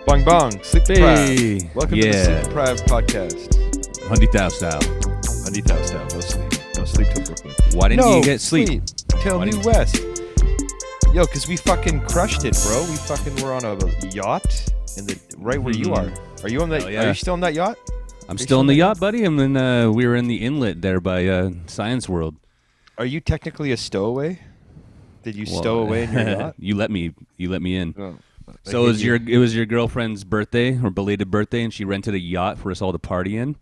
Bong bong, sleep Hey, deprived. Welcome to the Sleep Deprived Podcast. Hundy Thou style. Hundy Thou style, no sleep. No sleep till Brooklyn. Why didn't you get sleep? Till Why New didn't- West. Yo, because we fucking crushed it, bro. We fucking were on a yacht in the right where you are. Are you on that? Hell yeah. Are you still on that yacht? I'm still in the yacht, buddy. And then we were in the inlet there by Science World. Are you technically a stowaway? Did you stow away in your yacht? You let me in. Oh, So it was your girlfriend's birthday or belated birthday, and she rented a yacht for us all to party in.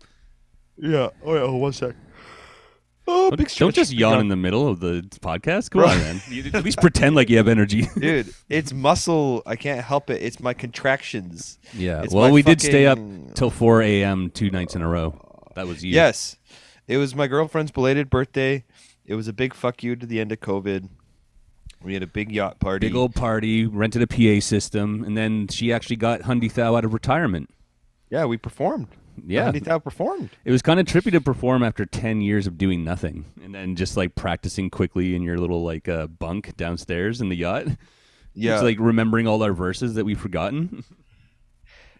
Yeah. Oh yeah. 1 sec. Oh, big Don't stretch. just yawn in the middle of the podcast. Come on, man. You at least pretend like you have energy. Dude, it's muscle. I can't help it. It's my contractions. Yeah. It's Well, my we did stay up fucking- till 4 a.m. 2 nights in a row. That was you. Yes. It was my girlfriend's belated birthday. It was a big fuck you to the end of COVID. We had a big yacht party. Big old party, rented a PA system, and then she actually got Hundy Thou out of retirement. Yeah, we performed. Yeah. Hundy Thou performed. It was kind of trippy to perform after 10 years of doing nothing and then just like practicing quickly in your little like bunk downstairs in the yacht. Yeah. Just like remembering all our verses that we've forgotten.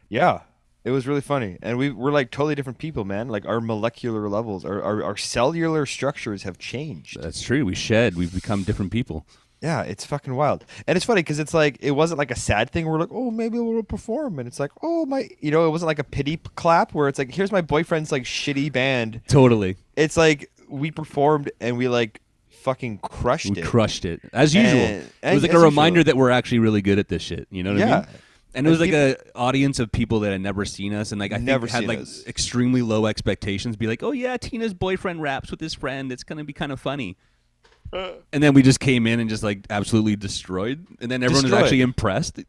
Yeah. It was really funny. And we're like totally different people, man. Like our molecular levels, our cellular structures have changed. That's true. We've become different people. Yeah, it's fucking wild. And it's funny because it's like, it wasn't like a sad thing. We're like, oh, maybe we'll perform. And it's like, oh, my, it wasn't like a pity clap where it's like, here's my boyfriend's like shitty band. Totally. It's like we performed and we like fucking crushed it. We crushed it as usual. It was like as a reminder usual. that we're actually really good at this shit. You know what I Yeah. mean? And it was like a audience of people that had never seen us, and like I Never think had seen like us. extremely low expectations. Be like, oh yeah, Tina's boyfriend raps with his friend. It's gonna be kind of funny. And then we just came in and just like absolutely destroyed. And then everyone was Destroyed. actually impressed.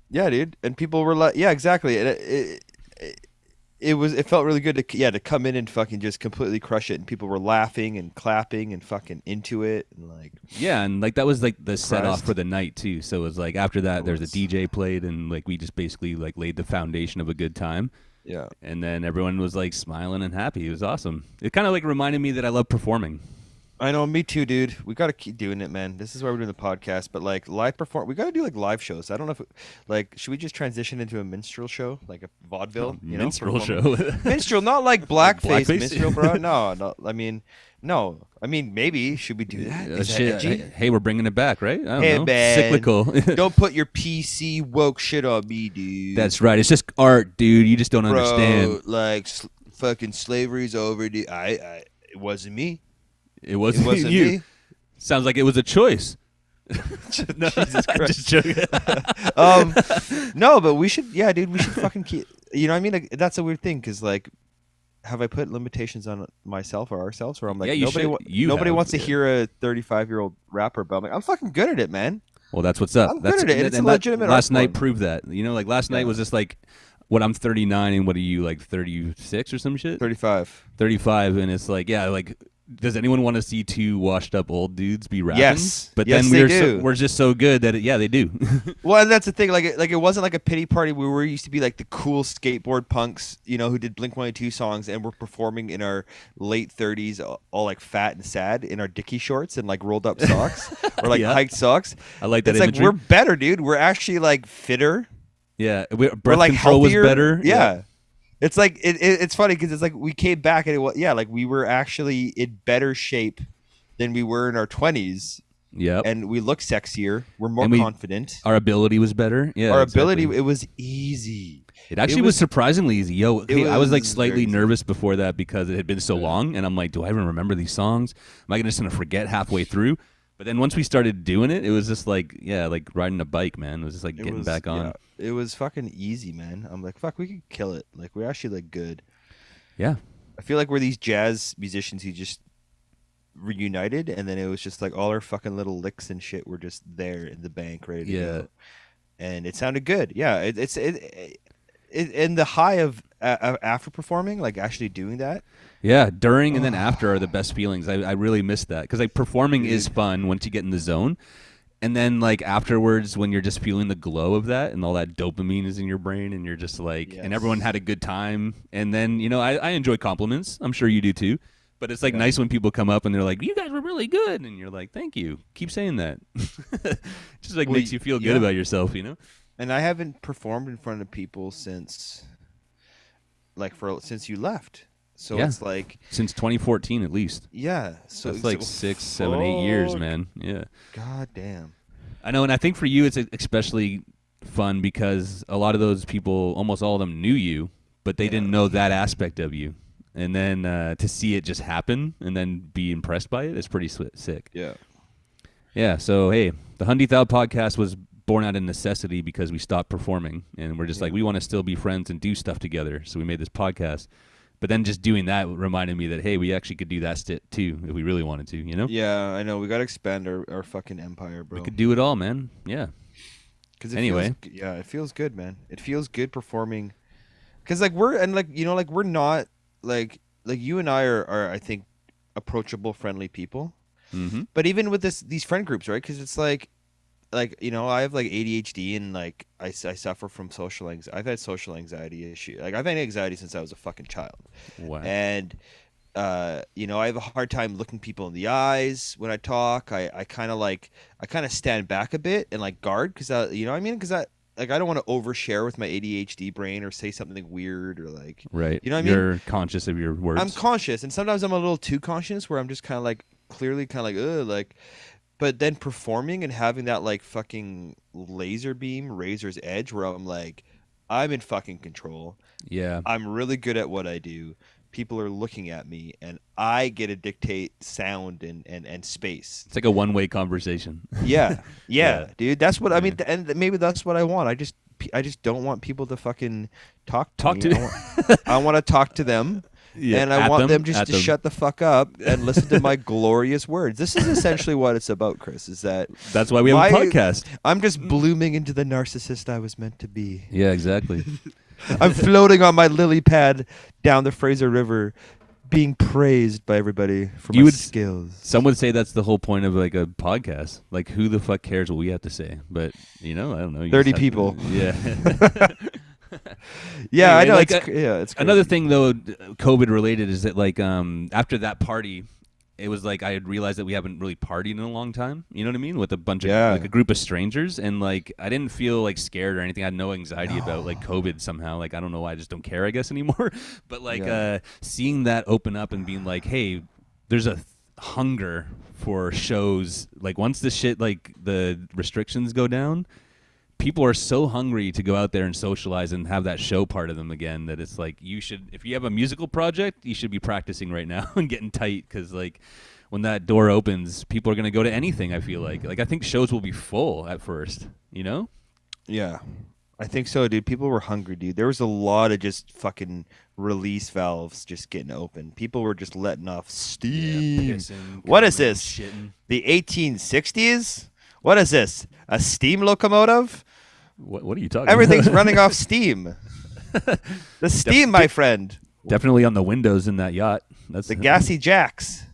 Yeah, dude. And people were like, yeah, exactly. And it felt really good to come in and fucking just completely crush it. And people were laughing and clapping and fucking into it. And like, Yeah, and like that was like the set off Impressed. for the night too. So it was like after that, there's a was. DJ played, and like we just basically like laid the foundation of a good time. yeah. And then everyone was like smiling and happy. It was awesome. It kind of like reminded me that I love performing. I know, me too, dude. We got to keep doing it, man. This is why we're doing the podcast. But like live we got to do like live shows. I don't know if should we just transition into a minstrel show, like a vaudeville? Minstrel performing? show. Minstrel, not like blackface blackface? minstrel, bro. No. No. I mean, maybe should we do that? Is that Shit. edgy? Hey, we're bringing it back, right? I don't Hey, know. man. Cyclical. Don't put your PC woke shit on me, dude. That's right. It's just art, dude. You just don't Bro, understand. like fucking slavery's over, dude. It wasn't me. It wasn't, It wasn't you. me. Sounds like it was a choice. No, Jesus I'm Christ. just joking. No, but we should, yeah, dude, we should fucking keep, you know what I mean? Like, that's a weird thing, because, like, have I put limitations on myself or ourselves? Where I'm like, Yeah, you nobody, should. You nobody have, wants to yeah. hear a 35-year-old rapper, but I'm like, I'm fucking good at it, man. Well, that's what's up. I'm That's, good at it. It's a and legitimate art last night form. proved that. You know, like last night was just like, what, I'm 39, and what are you, like 36 or some shit? 35. 35, and it's like, yeah, like, does anyone want to see two washed up old dudes be rapping? Yes. But Yes, then they we're do. we're just so good that they do. Well, and that's the thing. Like it wasn't like a pity party where we used to be like the cool skateboard punks, who did Blink-182 songs and were performing in our late 30s, all like fat and sad in our Dickie shorts and like rolled up socks or like Yeah. hiked socks. I like that It's like imagery. we're better, dude. We're actually like fitter. Yeah, We're breath like control healthier. was better. Yeah. It's like it's funny because it's like we came back and like we were actually in better shape than we were in our 20s, Yep. and we look sexier. We're more And confident. Our ability was better. Yeah, Our exactly. ability, it was easy. It actually was surprisingly easy. Yo, hey, I was like was slightly very easy. nervous before that because it had been so long, and I'm like, do I even remember these songs? Am I just gonna forget halfway through? But then once we started doing it, it was just like, yeah, like riding a bike, man. It was just like getting back on. Yeah, it was fucking easy, man. I'm like, fuck, we could kill it. Like, we're actually like good. Yeah. I feel like we're these jazz musicians who just reunited, and then it was just like all our fucking little licks and shit were just there in the bank, ready to go. And it sounded good. Yeah, it's in the high of after performing, like actually doing that. Yeah, during and then after are the best feelings. I really miss that because like performing is fun once you get in the zone, and then like afterwards when you're just feeling the glow of that and all that dopamine is in your brain and you're just like, and everyone had a good time, and then I enjoy compliments. I'm sure you do too. But it's like nice when people come up and they're like, "You guys were really good," and you're like, "Thank you. Keep saying that." Just like makes you feel good about yourself, And I haven't performed in front of people since you left. So Yeah. it's like Since 2014 at least. yeah. So That's like 6, 7, 8 years, man. Yeah. God damn. I know, and I think for you it's especially fun because a lot of those people, almost all of them, knew you, but they didn't know that aspect of you. And then to see it just happen and then be impressed by it is pretty sick. Yeah. Yeah, so hey, the Hundy Thou podcast was born out of necessity because we stopped performing. And we're just like, we want to still be friends and do stuff together. So we made this podcast. But then just doing that reminded me that, hey, we actually could do that too if we really wanted to, you know? Yeah, I know. We got to expand our fucking empire, bro. We could do it all, man. Yeah. Anyway. It feels good, man. It feels good performing. Because, like, we're not, like you and I are I think, approachable, friendly people. Mm-hmm. But even with these friend groups, right? Because it's like, I have like ADHD and like I suffer from social anxiety. I've had social anxiety issue. Like I've had anxiety since I was a fucking child. Wow. And I have a hard time looking people in the eyes when I talk. I kind of stand back a bit and like guard because you know what I mean? Because I don't want to overshare with my ADHD brain or say something weird or like right. You know what I mean? You're conscious of your words. I'm conscious, and sometimes I'm a little too conscious where I'm just kind of like clearly kind of like ugh, like. But then performing and having that like fucking laser beam, razor's edge, where I'm like, I'm in fucking control. Yeah. I'm really good at what I do. People are looking at me, and I get to dictate sound and space. It's like a one-way conversation. Yeah, dude. That's what I mean, and maybe that's what I want. I just don't want people to fucking talk to me. I want to talk to them. Yeah, and I want them just to shut the fuck up and listen to my glorious words. This is essentially what it's about, Chris, is that's why we have a podcast. I'm just blooming into the narcissist I was meant to be. Yeah, exactly. I'm floating on my lily pad down the Fraser River being praised by everybody for my skills. Some would say that's the whole point of like a podcast. Like, who the fuck cares what we have to say? But, I don't know. 30 people. Yeah. Yeah, anyway, I know. Like it's crazy. Another thing though, COVID related, is that like after that party, it was like I had realized that we haven't really partied in a long time. You know what I mean? With a bunch of like a group of strangers, and like I didn't feel like scared or anything. I had no anxiety about like COVID somehow. Like I don't know why, I just don't care, I guess, anymore. But like seeing that open up and being like, hey, there's a hunger for shows. Like once the shit, like the restrictions go down, people are so hungry to go out there and socialize and have that show part of them again that it's like you should, if you have a musical project, you should be practicing right now and getting tight, because like when that door opens, people are going to go to anything. I feel like I think shows will be full at first, Yeah, I think so, dude. People were hungry, dude. There was a lot of just fucking release valves just getting open. People were just letting off steam. Pissing, what is this? Shitting. The 1860s? What is this? A steam locomotive? What are you talking Everything's about? running off steam. The steam, my friend. Definitely on the windows in that yacht. That's the gassy jacks.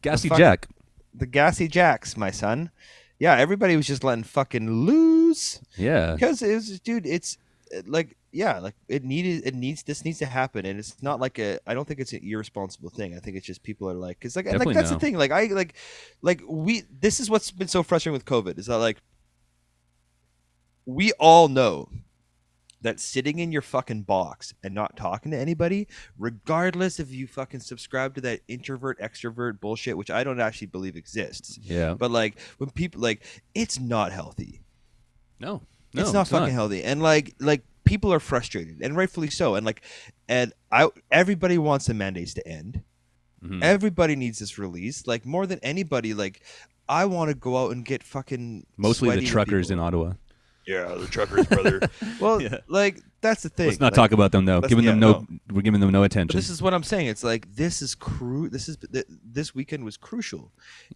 Gassy Jack. The gassy jacks, my son. Yeah, everybody was just letting fucking loose. Yeah. Because it was, dude, it's like, yeah, like this needs to happen, and it's not like I don't think it's an irresponsible thing. I think it's just people are like, cause like, and like that's the thing. Like this is what's been so frustrating with COVID, is that like we all know that sitting in your fucking box and not talking to anybody, regardless if you fucking subscribe to that introvert extrovert bullshit, which I don't actually believe exists. Yeah. But like when people like, it's not healthy. No, it's not fucking healthy, and like people are frustrated, and rightfully so. And everybody wants the mandates to end. Mm-hmm. Everybody needs this release, like more than anybody. Like I want to go out and get fucking mostly the truckers in Ottawa. Yeah, the truckers, brother. Well, like that's the thing. Let's not talk about them though. We're giving them no attention. But this is what I'm saying. It's like this weekend was crucial.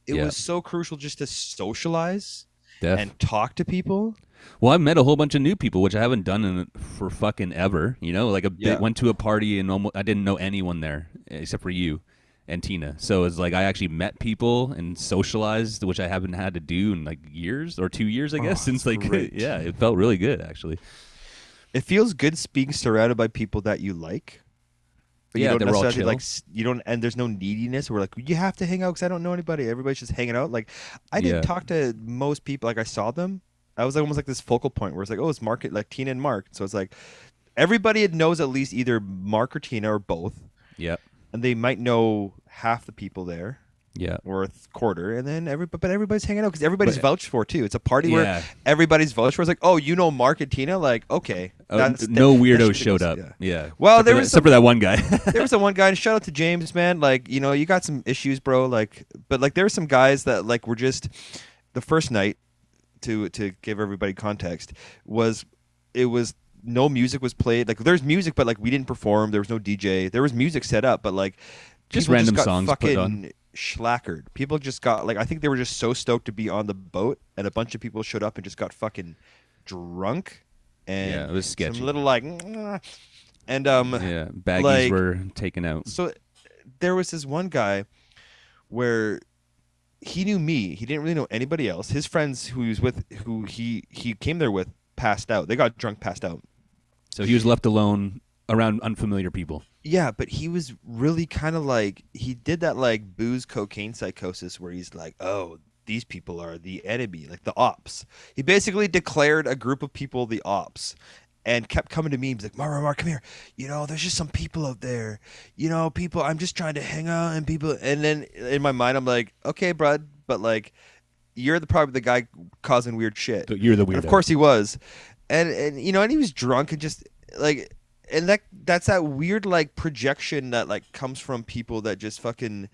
It was so crucial just to socialize and talk to people. Well, I've met a whole bunch of new people, which I haven't done for fucking ever. Like went to a party and I didn't know anyone there except for you and Tina. So it's like I actually met people and socialized, which I haven't had to do in like years or 2 years, I guess, since like yeah, it felt really good actually. It feels good being surrounded by people that you like. But yeah, you don't necessarily all like and there's no neediness. We're like, you have to hang out because I don't know anybody. Everybody's just hanging out. Like I didn't talk to most people. Like I saw them, I was almost like this focal point where it's like, oh, it's Mark, like Tina and Mark. So it's like everybody knows at least either Mark or Tina or both, Yeah. and they might know half the people there. Yeah. Or a quarter, and then everybody's hanging out because everybody's vouched for too. It's a party where Yeah. everybody's vouched for. It's like, oh, you know Mark and Tina, like, okay, No weirdos showed up. Yeah. Well, except for that one guy. there was the one guy. And shout out to James, man. Like, you know, you got some issues, bro. Like, but like, there were some guys that like were just the first night. To give everybody context, it was no music was played. Like, there's music, but like we didn't perform. There was no DJ. There was music set up, but like just people random got songs fucking put on. schlackered. People just got like, I think they were just so stoked to be on the boat, and a bunch of people showed up and just got fucking drunk. And Yeah, it was sketchy. Some little like, and yeah, baggies like, were taken out. So there was this one guy where he knew me. He didn't really know anybody else. His friends who he was with, who he came there with, passed out. They got drunk, passed out. So he was left alone around unfamiliar people. Yeah, but he was really kind of like, he did that like booze cocaine psychosis where he's like, oh, these people are the enemy, like the ops. He basically declared a group of people the ops. And kept coming to me. He's like, Mark, come here. You know, there's just some people out there. You know, people, I'm just trying to hang out and people. And then in my mind, I'm like, okay, bud, but like, you're probably the guy causing weird shit. You're the weirdo. And of course he was. And you know, and he was drunk and just like, and that's that weird like projection that like comes from people that just fucking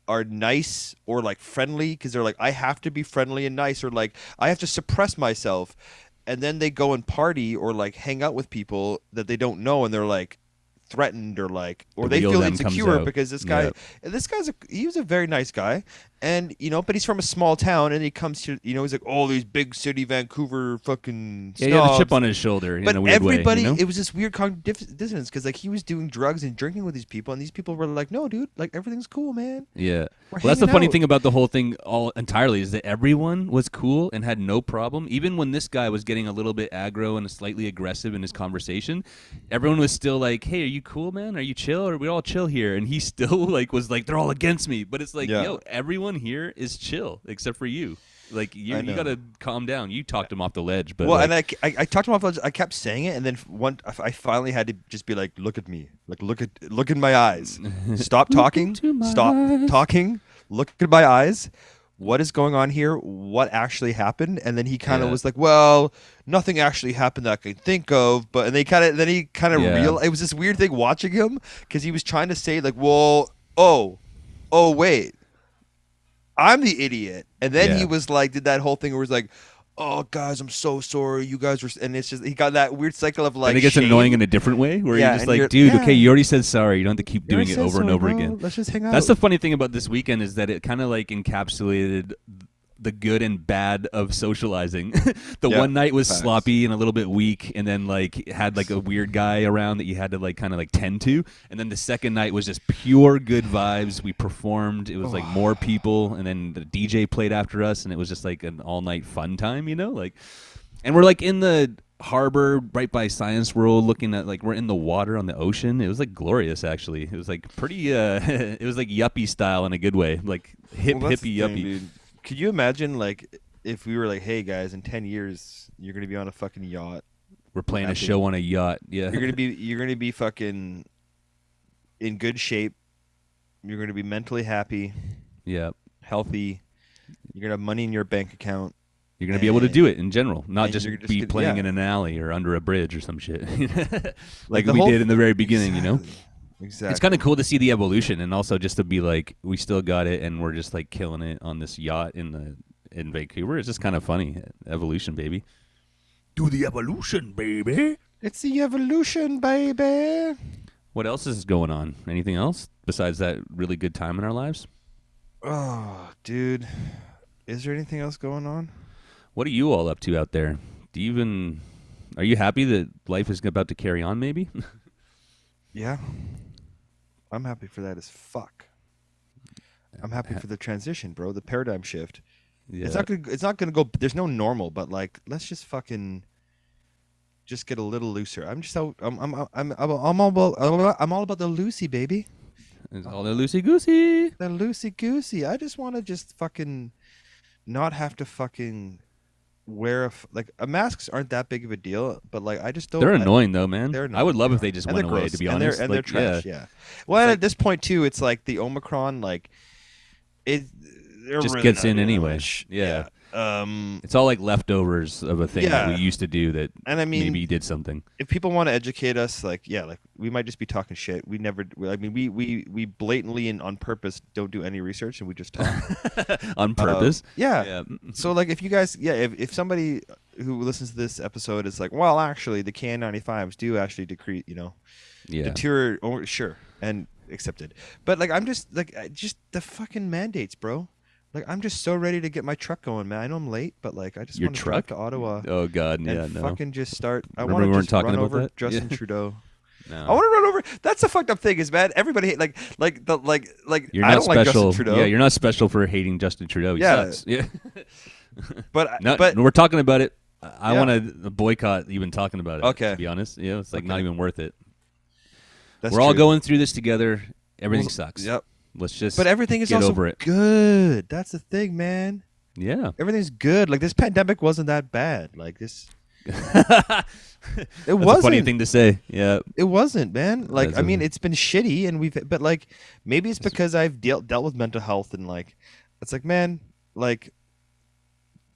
are nice or like friendly because they're like, I have to be friendly and nice, or like I have to suppress myself. And then they go and party or like hang out with people that they don't know, and they're like threatened or like, or they feel insecure because this guy, he was a very nice guy, and you know, but he's from a small town, and he comes to, you know, he's like, oh, these big city Vancouver fucking snobs. Yeah, he had a chip on his shoulder. But in a weird everybody, way, you know? it was this weird cognitive dissonance because like he was doing drugs and drinking with these people, and these people were like, no, dude, like everything's cool, man. Yeah. We're Well, that's the hanging funny out. thing about the whole thing all entirely is that everyone was cool and had no problem. Even when this guy was getting a little bit aggro and slightly aggressive in his conversation, everyone was still like, hey, are you cool, man? Are you chill? Or we all chill here? And he still like was like, they're all against me. But it's like, yo, everyone here is chill except for you. Like, you got to calm down. You talked him off the ledge. But well, like, and I talked him off the ledge. I kept saying it, and then I finally had to just be like, look at me. Like, look in my eyes. Stop talking. Stop talking. Look at my eyes. What is going on here? What actually happened? And then he kind of was like, well, nothing actually happened that I can think of. But, and he kind of realized, it was this weird thing watching him because he was trying to say like, well, oh, wait. I'm the idiot. And then he was like, did that whole thing where he was like, oh, guys, I'm so sorry. You guys were, and it's just, he got that weird cycle of like, and it gets shame. annoying in a different way where you're just and like, dude, okay, you already said sorry. You don't have to keep doing it over and over again. Let's just hang out. That's the funny thing about this weekend is that it kind of like encapsulated the good and bad of socializing. The one night was sloppy and a little bit weak, and then like had like a weird guy around that you had to like kind of like tend to, and then the second night was just pure good vibes. We performed, it was like more people, and then the DJ played after us, and it was just like an all night fun time, you know, like, and we're like in the harbor right by Science World looking at like, we're in the water on the ocean. It was like glorious, actually. It was like pretty it was like yuppie style in a good way, like hippie yuppie. Dude. Could you imagine, like, if we were like, hey, guys, in 10 years, you're going to be on a fucking yacht. We're playing a show on a yacht. Yeah. You're going to be fucking in good shape. You're going to be mentally happy. Yeah. Healthy. You're going to have money in your bank account. You're going to be able to do it in general, not just be gonna, playing in an alley or under a bridge or some shit. like the we whole did in the very beginning, you know? Exactly. It's kind of cool to see the evolution, and also just to be like, we still got it, and we're just like killing it on this yacht in Vancouver. It's just kind of funny. Evolution, baby. Do the evolution, baby. It's the evolution, baby. What else is going on? Anything else besides that really good time in our lives? Oh, dude. Is there anything else going on? What are you all up to out there? Are you happy that life is about to carry on, maybe? Yeah. I'm happy for that as fuck. I'm happy for the transition, bro. The paradigm shift. Yeah. It's not gonna go. There's no normal, but like, let's just fucking just get a little looser. I'm all about the loosey, baby. It's all the loosey goosey. The loosey goosey. I just want to just fucking not have to fucking wear masks aren't that big of a deal, but like I just don't. They're annoying though, man. They're annoying. I would love if they just went away. Gross. To be honest, and they're trash. Yeah. Well, and at this point too, it's like the Omicron, like it just really gets in doing anyway. much. Yeah. It's all like leftovers of a thing that we used to do that and I mean, maybe did something. If people want to educate us, like we might just be talking shit. We never. I mean, we blatantly and on purpose don't do any research, and we just talk on purpose. Yeah. So like, if you guys, if somebody who listens to this episode is like, well, actually, the KN95s do actually decrease, deteriorate. Oh, sure, and accepted. But like, I'm just like, just the fucking mandates, bro. Like, I'm just so ready to get my truck going, man. I know I'm late, but like, I just want to drive to Ottawa. Oh God, and fucking just start. I want to just run over Justin Trudeau. No. I want to run over. That's the fucked up thing, is, man. Everybody hate, like. You're I not don't special. like Justin Trudeau. Yeah, you're not special for hating Justin Trudeau. He sucks. Yeah. but we're talking about it. I want to boycott even talking about it. Okay. To be honest, it's like not even worth it. That's we're all going through this together. Everything sucks. Yep. Let's just. But everything is get also over it. good. That's the thing, man. Yeah. Everything's good. Like, this pandemic wasn't that bad. Like this. It wasn't. That's a funny thing to say. Yeah. It wasn't, man. Like, I mean, it's been shitty, and but like, maybe it's because I've dealt with mental health, and like, it's like, man, like,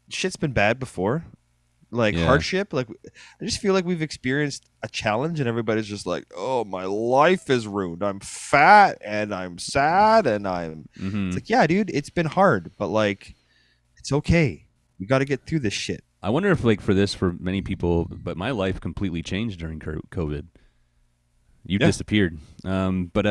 shit's been bad before. Like, hardship, like, I just feel like we've experienced a challenge, and everybody's just like, oh, my life is ruined. I'm fat, and I'm sad, and I'm It's like, yeah, dude, it's been hard, but like, it's okay. We got to get through this shit. I wonder if, like, for many people, but my life completely changed during COVID. You disappeared, but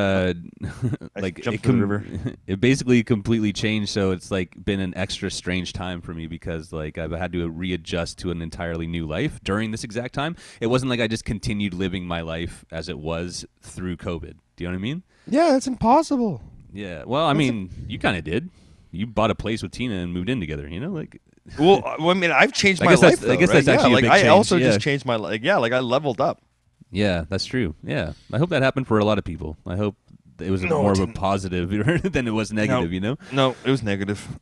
like it basically completely changed. So it's like been an extra strange time for me, because like I've had to readjust to an entirely new life during this exact time. It wasn't like I just continued living my life as it was through COVID. Do you know what I mean? Yeah, that's impossible. Yeah. Well, I mean, you kind of did. You bought a place with Tina and moved in together. Like. Well, I mean, I've changed my life. I guess that's actually a big change. I also just changed my life. Yeah, like I leveled up. Yeah, that's true. Yeah. I hope that happened for a lot of people. I hope it was more of a positive than it was negative, No, it was negative.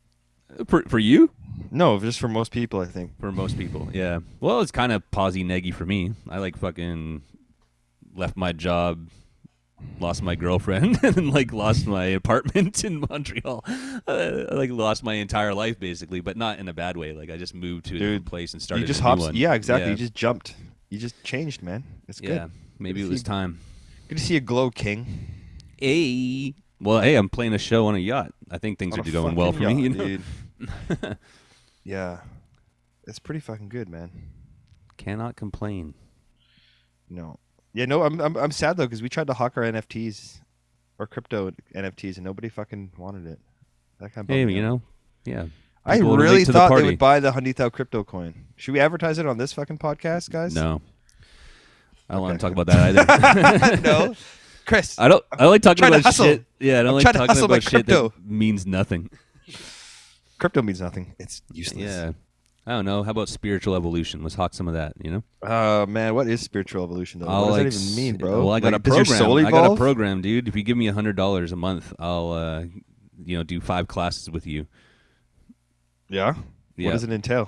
For you? No, just for most people, I think. For most people, yeah. Well, it's kind of posy-neggy for me. I like fucking left my job, lost my girlfriend, and like lost my apartment in Montreal. I like lost my entire life basically, but not in a bad way. Like I just moved to a different place and started a new one. Yeah, exactly. Yeah. You just jumped. You just changed, man. It's good. Yeah, maybe it was time. Good to see you glow, King. Hey. Well, hey, I'm playing a show on a yacht. I think things are going well for me. Dude. Yeah. It's pretty fucking good, man. Cannot complain. No. Yeah, no, I'm sad though, because we tried to hawk our NFTs or crypto NFTs, and nobody fucking wanted it. That kind of yeah. I really thought they would buy the Hundy Thou crypto coin. Should we advertise it on this fucking podcast, guys? No. I don't want to talk about that either. No. Chris. I like talking about hustle. shit. Yeah, I don't like talking about shit that means nothing. Crypto means nothing. It's useless. Yeah. I don't know. How about spiritual evolution? Let's hawk some of that, man, what is spiritual evolution, though? What does that even mean, bro? Well, I got a program. I got a program, dude. If you give me $100 a month, I'll do 5 classes with you. Yeah? What does it entail?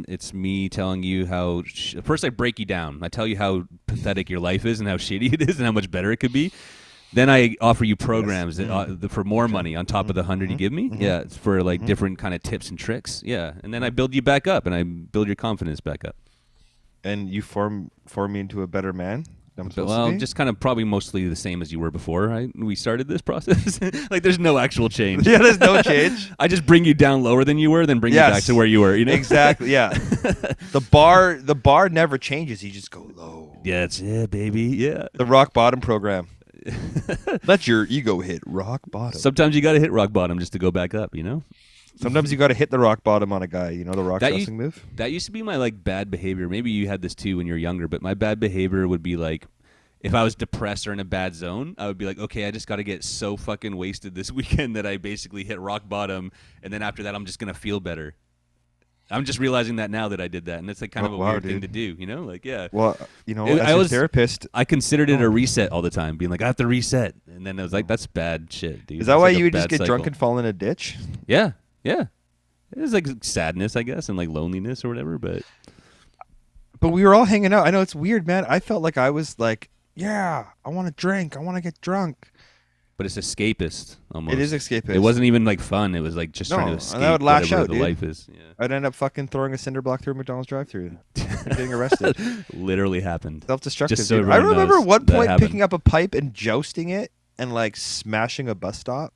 It's me telling you how first I break you down. I tell you how pathetic your life is and how shitty it is and how much better it could be. Then I offer you programs that for more money on top of the 100 you give me. Yeah, it's for like different kind of tips and tricks. Yeah, and then I build you back up and I build your confidence back up. And you form me into a better man? Well, just kind of probably mostly the same as you were before. We started this process. Like, there's no actual change. Yeah, there's no change. I just bring you down lower than you were, then bring you back to where you were. Exactly. Yeah. The bar never changes. You just go low. Yeah, that's it, baby. Yeah. The rock bottom program. Let your ego hit rock bottom. Sometimes you got to hit rock bottom just to go back up. Sometimes you got to hit the rock bottom on a guy. The rock wrestling move? That used to be my like bad behavior. Maybe you had this too when you were younger, but my bad behavior would be like, if I was depressed or in a bad zone, I would be like, okay, I just got to get so fucking wasted this weekend that I basically hit rock bottom, and then after that I'm just going to feel better. I'm just realizing that now that I did that, and it's like kind of a weird thing to do, Like, yeah. Well, as a therapist, I considered it a reset all the time, being like, I have to reset, and then I was like, that's bad shit, dude. Is that why you would just get drunk and fall in a ditch? Yeah. It was like sadness, I guess, and like loneliness or whatever. But we were all hanging out. I know it's weird, man. I felt like I was like, yeah, I want to drink. I want to get drunk. But it's escapist almost. It is escapist. It wasn't even like fun. It was like just trying to escape and I would lash whatever out, the dude. life is. Yeah. I'd end up fucking throwing a cinder block through a McDonald's drive-through and getting arrested. Literally happened. Self-destructive. Just so dude. I remember knows one point happened. picking up a pipe and jousting it and like smashing a bus stop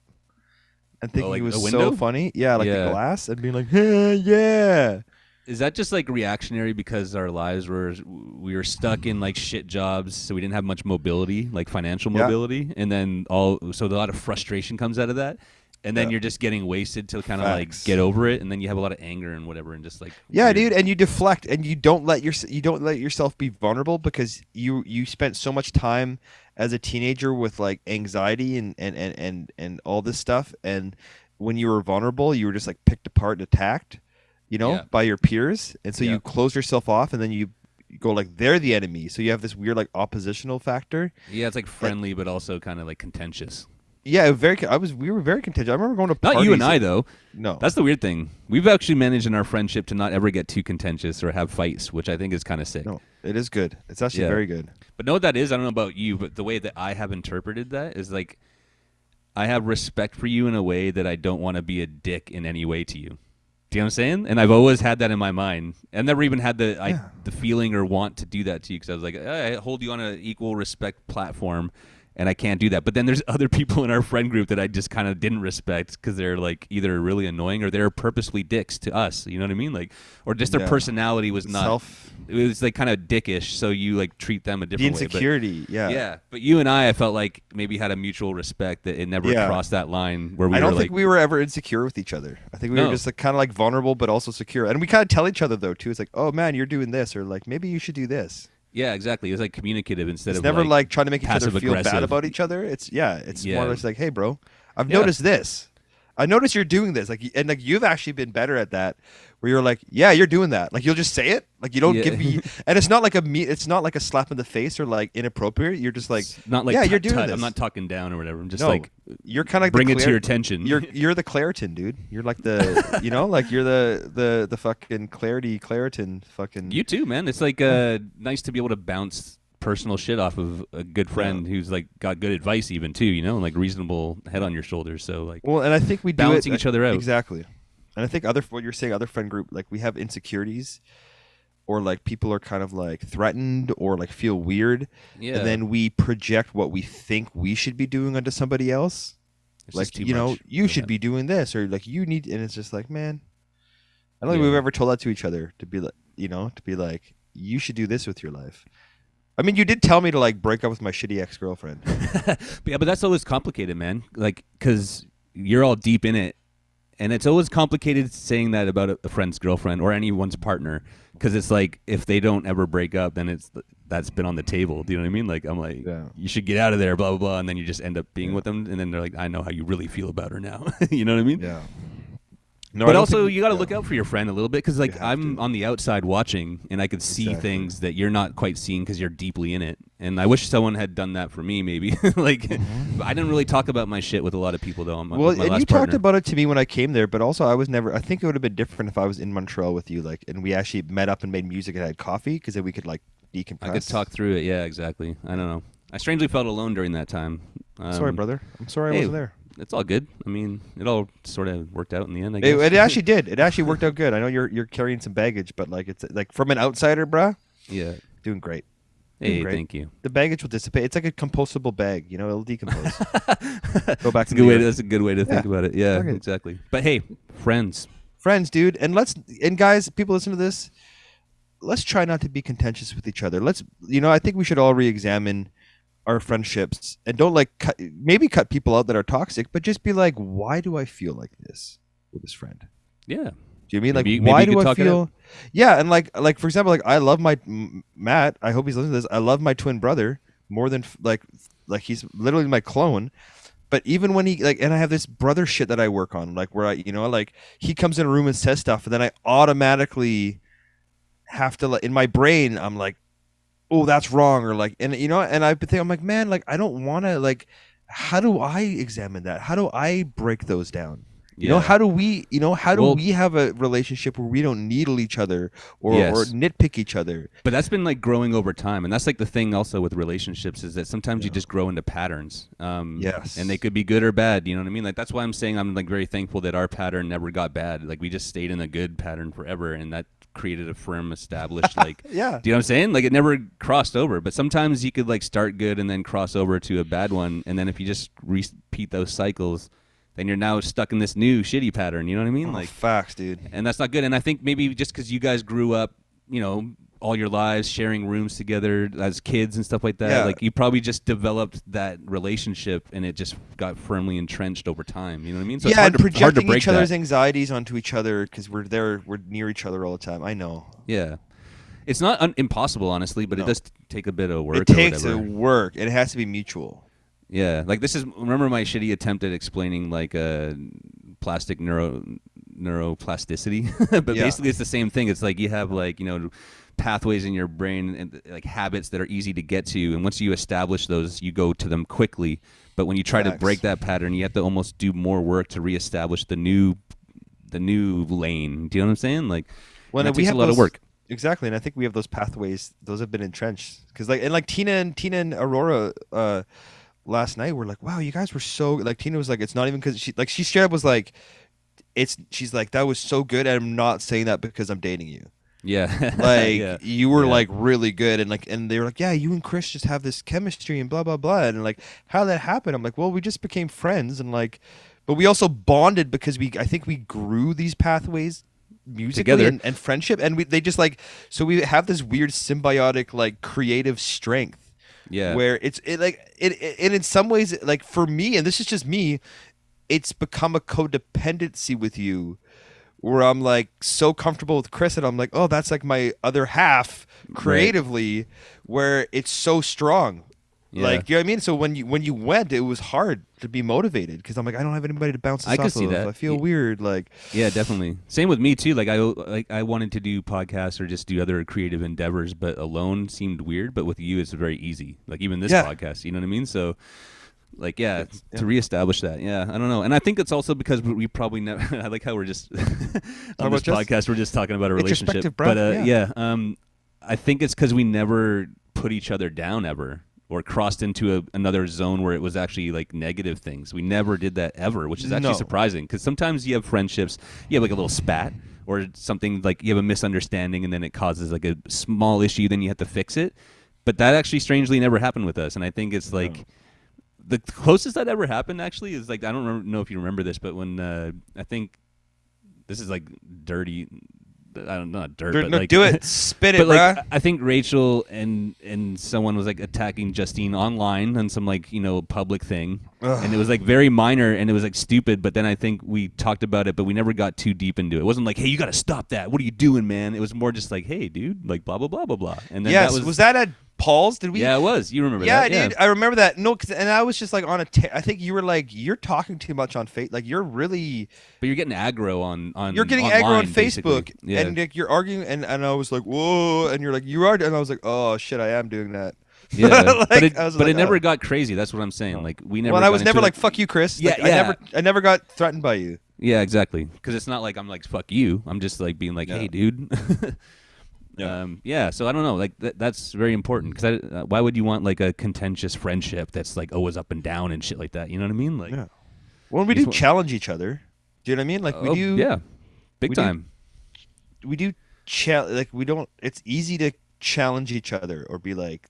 and thinking like it was a window? so funny. Yeah, like the glass and being like, hey, yeah. Is that just like reactionary because our lives we were stuck in like shit jobs, so we didn't have much mobility, like financial mobility, and then so a lot of frustration comes out of that, and then you're just getting wasted to kind of like get over it, and then you have a lot of anger and whatever, and just like dude, and you deflect and you don't let yourself be vulnerable because you spent so much time as a teenager with like anxiety and all this stuff, and when you were vulnerable, you were just like picked apart and attacked. By your peers. And so you close yourself off and then you go like, they're the enemy. So you have this weird like oppositional factor. Yeah, it's like friendly, but also kind of like contentious. Yeah, we were very contentious. I remember going to parties. Not you and I, though. No. That's the weird thing. We've actually managed in our friendship to not ever get too contentious or have fights, which I think is kind of sick. No, it is good. It's actually very good. But know what that is? I don't know about you, but the way that I have interpreted that is like, I have respect for you in a way that I don't want to be a dick in any way to you. Do you know what I'm saying? And I've always had that in my mind. I never even had the feeling or want to do that to you because I was like, I hold you on an equal respect platform, and I can't do that. But then there's other people in our friend group that I just kind of didn't respect because they're like either really annoying or they're purposely dicks to us. You know what I mean? Like, or just their personality was not. It was like kind of dickish, so you like treat them a different way. The insecurity, yeah. But you and I felt like maybe had a mutual respect that it never crossed that line where we. I don't were think we were ever insecure with each other. I think we were just like kind of like vulnerable, but also secure. And we kind of tell each other though too. It's like, oh man, you're doing this, or like maybe you should do this. Yeah, exactly. It was like communicative instead of never like trying to make each other feel aggressive. bad about each other. It's more or less like, hey, bro, I've noticed this. I noticed you're doing this. Like, and like you've actually been better at that. Where you're like, yeah, you're doing that. Like you'll just say it. Like you don't give me, and it's not like a slap in the face or like inappropriate. You're just like, it's not like you're doing this. I'm not talking down or whatever. I'm just you're kind of like bring it to your attention. You're the Claritin, dude. You're like the like you're the fucking Claritin fucking. You too, man. It's like nice to be able to bounce personal shit off of a good friend who's like got good advice even too, and like reasonable head on your shoulders. So like, well, and I think we balancing each other out exactly. And I think what you're saying, other friend group, like we have insecurities, or like people are kind of like threatened or like feel weird, and then we project what we think we should be doing onto somebody else. It's like you should be doing this, or like you need, and it's just like, man, I don't think we've ever told that to each other to be like, you should do this with your life. I mean, you did tell me to like break up with my shitty ex-girlfriend. But that's always complicated, man. Like, because you're all deep in it. And it's always complicated saying that about a friend's girlfriend or anyone's partner, because it's like if they don't ever break up, then that's been on the table. Do you know what I mean? Like I'm like, you should get out of there, blah blah blah, and then you just end up being with them, and then they're like, I know how you really feel about her now. You know what I mean? Yeah. No, but also you got to look out for your friend a little bit because like I'm on the outside watching and I could see things that you're not quite seeing because you're deeply in it. And I wish someone had done that for me maybe. Like I didn't really talk about my shit with a lot of people though. Well, and you talked about it to me when I came there, but also I think it would have been different if I was in Montreal with you, like, and we actually met up and made music and had coffee because then we could like decompress. I could talk through it. Yeah, exactly. I don't know. I strangely felt alone during that time. Sorry, brother. I'm sorry I wasn't there. It's all good. I mean, it all sort of worked out in the end, I guess. It actually did. It actually worked out good. I know you're carrying some baggage, but like it's like from an outsider, bruh. Yeah. Doing great. Hey, thank you. The baggage will dissipate. It's like a compostable bag, it'll decompose. Go back to that's a good way to think about it. Yeah, exactly. But hey, friends, dude, and guys, people listen to this. Let's try not to be contentious with each other. I think we should all re-examine our friendships and don't like cut people out that are toxic, but just be like, why do I feel like this with this friend? Yeah. Do you mean like why do I feel? Yeah, and like for example, like I love my Matt. I hope he's listening to this. I love my twin brother more than like he's literally my clone. But even when he and I have this brother shit that I work on, like where I he comes in a room and says stuff, and then I automatically have to in my brain I'm like, oh, that's wrong, or like, and I'm like, man, like I don't want to how do I examine that? How do I break those down? You know, how do we have a relationship where we don't needle each other or nitpick each other? But that's been like growing over time. And that's like the thing also with relationships is that sometimes you just grow into patterns. Yes. And they could be good or bad. You know what I mean? Like, that's why I'm saying I'm like very thankful that our pattern never got bad. Like, we just stayed in a good pattern forever. And that created a firm, established, like, do you know what I'm saying? Like, it never crossed over. But sometimes you could like start good and then cross over to a bad one. And then if you just repeat those cycles, then you're now stuck in this new shitty pattern. You know what I mean? Like, facts, dude. And that's not good. And I think maybe just because you guys grew up, you know, all your lives sharing rooms together as kids and stuff like that, like, you probably just developed that relationship and it just got firmly entrenched over time. You know what I mean? So it's hard and projecting break each other's that. anxieties onto each other because we're near each other all the time. I know. Yeah. It's not impossible, honestly, but it does take a bit of work. It takes a work. It has to be mutual. Yeah, like remember my shitty attempt at explaining like plastic neuroplasticity, but basically it's the same thing. It's like you have like, you know, pathways in your brain and like habits that are easy to get to, and once you establish those, you go to them quickly. But when you try to break that pattern, you have to almost do more work to reestablish the new lane. Do you know what I'm saying? Like, that takes a lot of work. Exactly, and I think we have those pathways. Those have been entrenched because like Tina and Aurora. Last night we're like, wow, you guys were so like. Tina was like, it's not even because she straight up was like, she's like, that was so good, and I'm not saying that because I'm dating you. Yeah, like you were like really good, and they were like, yeah, you and Chris just have this chemistry and blah blah blah, and like how that happened. I'm like, well, we just became friends, and like, but we also bonded because I think we grew these pathways musically and friendship, and they just like, so we have this weird symbiotic like creative strength. Yeah, where it in some ways, like for me, and this is just me, it's become a codependency with you, where I'm like so comfortable with Chris, and I'm like, oh, that's like my other half creatively, where it's so strong. Like, you know what I mean? So when you went, it was hard to be motivated because I'm like, I don't have anybody to bounce this off of. I could see that. I feel weird. Like, yeah, definitely. Same with me too. Like I wanted to do podcasts or just do other creative endeavors, but alone seemed weird. But with you, it's very easy. Like even this podcast, you know what I mean? So, like, to reestablish that, I don't know. And I think it's also because we probably never. I like how we're just on this podcast, we're just talking about a relationship. But I think it's because we never put each other down ever. Or crossed into another zone where it was actually like negative things. We never did that ever, which is actually surprising. Because sometimes you have friendships, you have like a little spat or something, like you have a misunderstanding and then it causes like a small issue, then you have to fix it. But that actually strangely never happened with us. And I think it's like the closest that ever happened actually is like, I don't know if you remember this, but when I think this is like dirty. I don't know, not dirt, but like, do it, spit it, but like, bruh. I think Rachel and someone was like attacking Justine online on some like, you know, public thing, and it was like very minor and it was like stupid. But then I think we talked about it, but we never got too deep into it. It wasn't like, hey, you got to stop that. What are you doing, man? It was more just like, hey, dude, like blah blah blah blah blah. And then that was that at Paul's? Did we? Yeah, it was. You remember that? Yeah, dude, I remember that. No, and I was just like on I think you were like, you're talking too much on Facebook. Like you're really. But you're getting aggro on. You're getting online, aggro on Facebook, yeah. and like, you're arguing, and I was like, whoa, and you're like, you are, and I was like, oh shit, I am doing that. Yeah, like, but it never got crazy. That's what I'm saying. Like we never. Well, I was never like, fuck you, Chris. Yeah, like, I never got threatened by you. Yeah, exactly. Because it's not like I'm like fuck you. I'm just like being like, hey, dude. So I don't know, like that's very important because why would you want like a contentious friendship that's like always up and down and shit like that? You know what I mean? Like, well, we do challenge each other. Do you know what I mean? Like we do, big time. We do like we don't. It's easy to challenge each other or be like,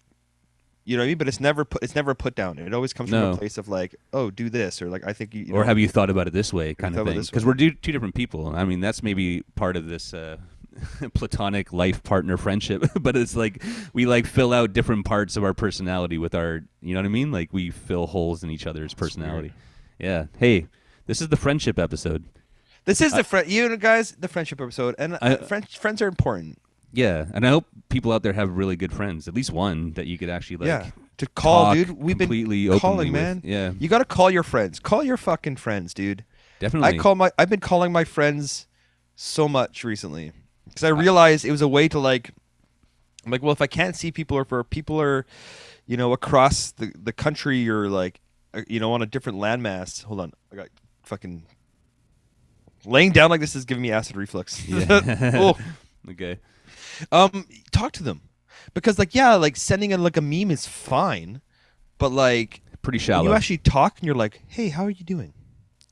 you know what I mean? But it's never put down. It always comes from a place of like, oh, do this, or like I think you know, or have you thought about it this way, kind of thing? Because we're two different people. I mean, that's maybe part of this. Platonic life partner friendship, but it's like we like fill out different parts of our personality with our, you know what I mean? Like we fill holes in each other's personality. Yeah. Hey, this is the friendship episode. This is the friendship episode, and friends are important. Yeah, and I hope people out there have really good friends, at least one that you could actually like. To call, dude. We've been calling, with. Man. Yeah, you got to call your friends. Call your fucking friends, dude. Definitely. I've been calling my friends so much recently. Because I realized it was a way to like, I'm like, well, if I can't see people, or if people are, you know, across the country, or like, you know, on a different landmass. Hold on, I got fucking Laying down like this is giving me acid reflux. Yeah. Okay. Talk to them, because like, yeah, like sending in like a meme is fine, but like Pretty shallow. when you actually talk and you're like, hey, how are you doing?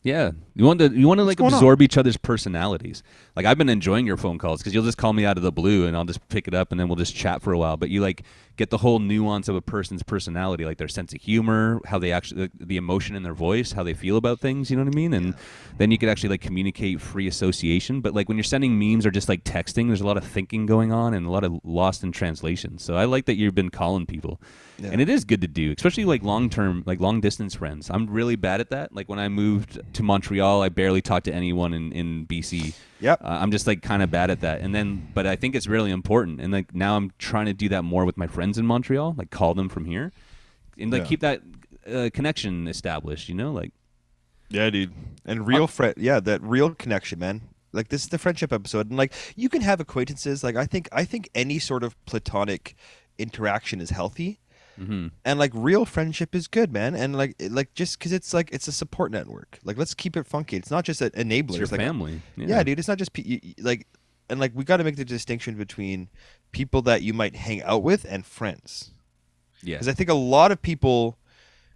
Yeah, you want to like absorb each other's personalities. Like I've been enjoying your phone calls because you'll just call me out of the blue and I'll just pick it up and then we'll just chat for a while. But you like get the whole nuance of a person's personality, like their sense of humor, how they actually the emotion in their voice, how they feel about things. You know what I mean? And then you could actually like communicate free association. But like when you're sending memes or just like texting, there's a lot of thinking going on and a lot of lost in translation. So I like that you've been calling people. Yeah. And it is good to do, especially like long-term, like long-distance friends. I'm really bad at that. Like when I moved to Montreal, I barely talked to anyone in BC. Yep. I'm just like kind of bad at that. And then, but I think it's really important. And like now I'm trying to do that more with my friends in Montreal, like call them from here and like keep that connection established, you know, like. Yeah, dude. And real that real connection, man. Like this is the friendship episode. And like you can have acquaintances. Like I think any sort of platonic interaction is healthy. Mm-hmm. And like real friendship is good, man. And like just because it's like it's a support network. Like let's keep it funky. It's not just an enabler. It's your like, family. Yeah, dude. It's not just like, and like we got to make the distinction between people that you might hang out with and friends. Yeah. Because I think a lot of people,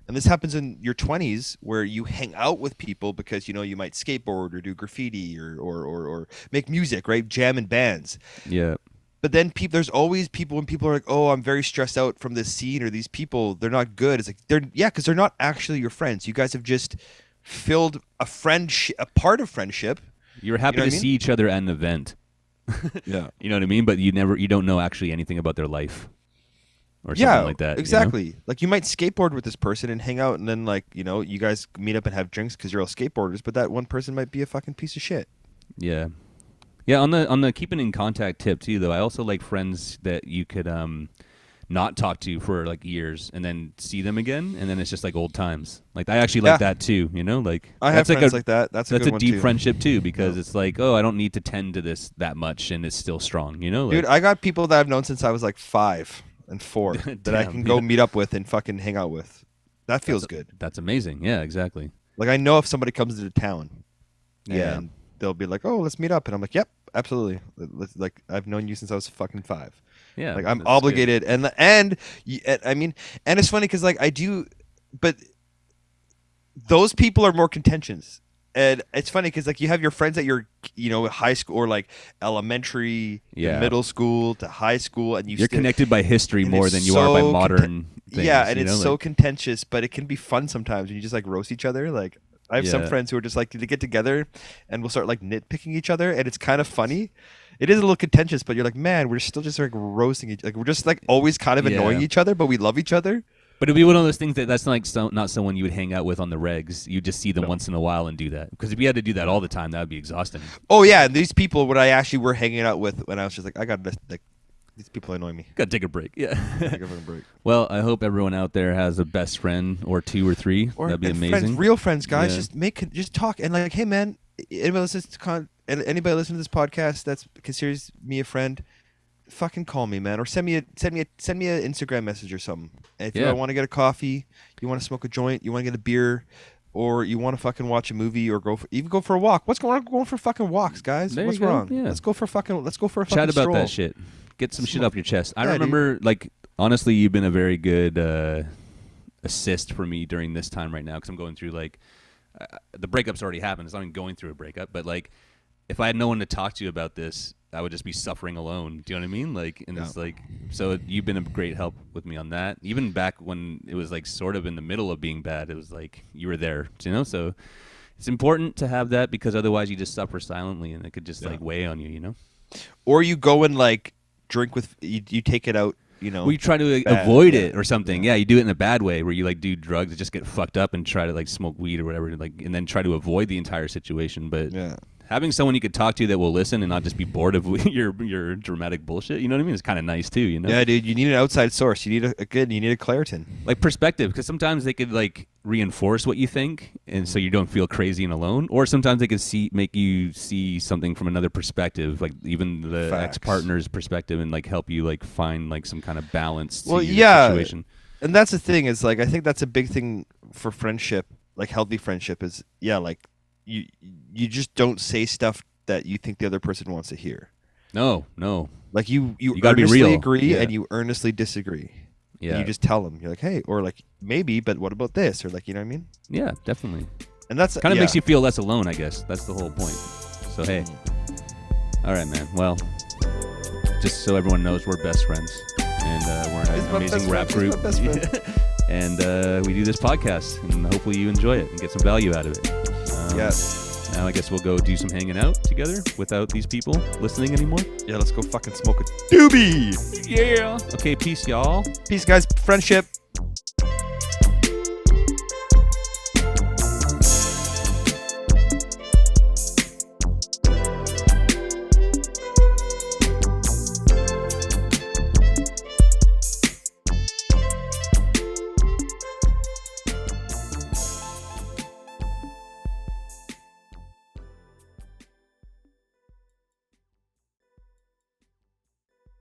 and this happens in your 20s, where you hang out with people because you know you might skateboard or do graffiti or make music, right? Jam in bands. Yeah. But then there's always people when people are like, oh, I'm very stressed out from this scene or these people, they're not good. It's like, because they're not actually your friends. You guys have just filled a part of friendship. You're happy to see each other at an event. Yeah. You know what I mean? But you don't know actually anything about their life or something like that. Exactly. You know? Like you might skateboard with this person and hang out and then like, you know, you guys meet up and have drinks because you're all skateboarders, but that one person might be a fucking piece of shit. Yeah. Yeah, on the keeping in contact tip too, though, I also like friends that you could not talk to for like years and then see them again, and then it's just like old times. Like I actually like that too, you know. Like I have friends like that. That's a deep too. friendship too, because it's like, oh, I don't need to tend to this that much, and it's still strong, you know. Like, dude, I got people that I've known since I was like 5 and 4 that I can go meet up with and fucking hang out with. That feels good. That's amazing. Yeah, exactly. Like I know if somebody comes into town, and they'll be like, "Oh, let's meet up," and I'm like, "Yep, absolutely." Like I've known you since I was fucking 5. Yeah, like I'm obligated, good. and I mean, and it's funny because like I do, but those people are more contentious, and it's funny because like you have your friends at your high school or like elementary, middle school to high school, and you're connected by history more than you are by modern. Things, yeah, and it's so contentious, but it can be fun sometimes when you just like roast each other, like. I have some friends who are just like they get together and we'll start like nitpicking each other, and it's kind of funny. It is a little contentious, but you're like, man, we're still just like roasting each, like we're just like always kind of annoying each other, but we love each other. But it'd be one of those things that's like not someone you would hang out with on the regs. You just see them once in a while and do that, because if you had to do that all the time, that would be exhausting. Oh yeah, and these people when I actually were hanging out with, when I was just like, I got like. These people annoy me. Gotta take a break. Yeah. Take a fucking break. Well, I hope everyone out there has a best friend or 2 or 3. That'd be amazing. Friends, real friends, guys. Just talk and like, hey man, anybody listen to this podcast that considers me a friend, fucking call me, man, or send me an Instagram message or something. And if you want to get a coffee, you want to smoke a joint, you want to get a beer, or you want to fucking watch a movie or go for a walk. What's going on? Going for fucking walks, guys. What's wrong? Yeah. Let's go for a fucking chat about stroll. That shit. Get some shit off your chest. I remember, dude. Like, honestly, you've been a very good assist for me during this time right now, because I'm going through, like, the breakup's already happened. It's not even going through a breakup. But, like, if I had no one to talk to about this, I would just be suffering alone. Do you know what I mean? Like, and it's like, so you've been a great help with me on that. Even back when it was, like, sort of in the middle of being bad, it was like you were there, you know? So it's important to have that, because otherwise you just suffer silently, and it could just, like, weigh on you, you know? Or you go and, like, drink with you take it out, you know. Well, you try to avoid it or something. Yeah, you do it in a bad way where you like do drugs, just get fucked up and try to like smoke weed or whatever, like, and then try to avoid the entire situation. But having someone you could talk to that will listen and not just be bored of your dramatic bullshit, you know what I mean? It's kind of nice too, you know? Yeah, dude, you need an outside source. You need you need a Claritin. Like perspective, because sometimes they could like reinforce what you think, and so you don't feel crazy and alone. Or sometimes they could make you see something from another perspective, like even the ex-partner's perspective, and like help you like find like some kind of balance to your situation. And that's the thing is like I think that's a big thing for friendship, like healthy friendship is like you just don't say stuff that you think the other person wants to hear. No. Like you gotta be earnestly real. agree Yeah. and you earnestly disagree. Yeah. And you just tell them. You're like, hey, or like maybe, but what about this? Or like, you know what I mean? Yeah, definitely. And that's kind of makes you feel less alone, I guess. That's the whole point. So hey, all right, man. Well, just so everyone knows, we're best friends, and we're an amazing rap group. And we do this podcast, and hopefully you enjoy it and get some value out of it. Now I guess we'll go do some hanging out together without these people listening anymore. Yeah, let's go fucking smoke a doobie. Yeah. Okay, peace, y'all. Peace, guys. Friendship.